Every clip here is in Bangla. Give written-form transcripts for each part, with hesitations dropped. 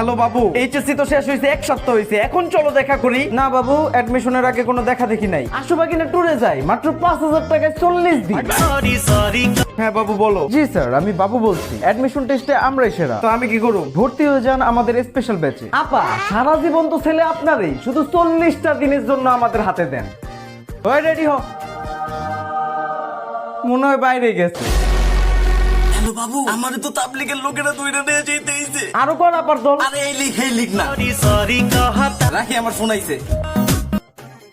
হ্যালো বাবু, এইচএসসি তো শেষ হয়েছে, এক সপ্তাহ হয়েছে, এখন চলো দেখা করি। না বাবু, অ্যাডমিশনের আগে কোনো দেখা দেখি নাই। আসো বা কিনা ট্যুরে যাই, মাত্র 5,000 টাকায় 40 দিন। হ্যাঁ বাবু বলো। জি স্যার, আমি বাবু বলছি। অ্যাডমিশন টেস্টে আমরাই সেরা। তো আমি কি করব? ভর্তি হয়ে যান আমাদের স্পেশাল ব্যাচে। আপা, সারা জীবন তো ছেলে আপনারই, শুধু 40টা দিনের জন্য আমাদের হাতে দেন। ওই রেডি হ। মনে হয় বাইরে গেছে। হ্যালো বাবু, আমার তো তাবলিগের লোকেরা দুইটা নিয়ে যেতেইছে। আরো কর আপার দল। আরে এই লিখ না। রাখি, আমার শোনাইছে।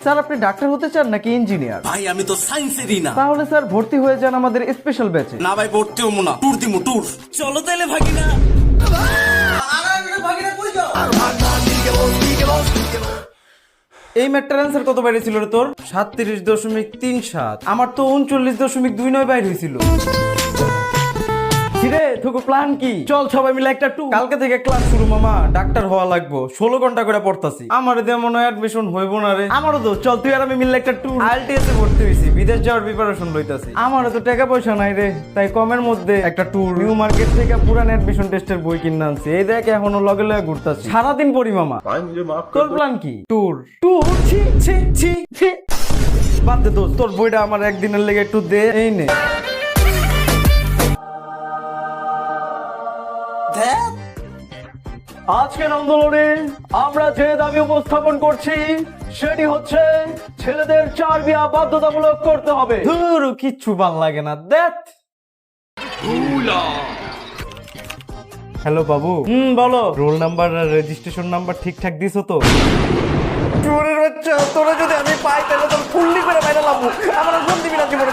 স্যার আপনি ডাক্তার হতে চান নাকি ইঞ্জিনিয়ার? ভাই আমি তো সায়েন্সেরই না। তাহলে স্যার ভর্তি হয়ে যান আমাদের স্পেশাল ব্যাচে। না ভাই, ভর্তি হবো না, ট্যুর দিমু ট্যুর। চলো তাইলে ভাগিনা। এই ম্যাটটার অ্যান্সার কত বাইরে ছিল রে তোর? 37.37। আমার তো 39.29 বাইর হয়েছিল। কিরে তোকে প্ল্যান কি? চল সবাই মিলে একটা টু। কালকে থেকে ক্লাস শুরু মামা, ডাক্তার হওয়া লাগবো। 16 ঘন্টা করে পড়তাছি। আমার দিয়ে মনে হয় অ্যাডমিশন হইব না রে। আমারও তো, চল তুই আর আমি মিলে একটা ট্যুর। আইএলটিএস এ ভর্তি হইছি, বিদেশ যাওয়ার প্রিপারেশন লইতাছি। আমারও তো টাকা পয়সা নাই রে, তাই কমের মধ্যে একটা ট্যুর। নিউ মার্কেট থেকে পুরান অ্যাডমিশন টেস্টের বই কিনে আনছি। এই দেখ এখনো লগে লগে ঘুরতাছি, সারাদিন পড়ি মামা। তোর প্ল্যান কি? ট্যুর ট্যুর ছি ছি ছি ছি। বাদ দে দোস্ত, তোর বইটা আমার একদিনের লেগে একটু দে। এই নে। আজকের আন্দোলনে আমরা যে দাবি উপস্থাপন করছি সেটি হচ্ছে ছেলেদের 4 বিয়া বাধ্যতামূলক করতে হবে। ধুর, কিচ্ছু ভাল লাগে না। দেখ। হ্যালো বাবু। বলো। রোল নাম্বার আর রেজিস্ট্রেশন নাম্বার ঠিকঠাক দিছো তো? চোরের বাচ্চা, তোরা যদি আমি পাই তাহলে তোর ফুল্লি করে বাইরে লাবো। আমার ফোন দিবি না জীবনে।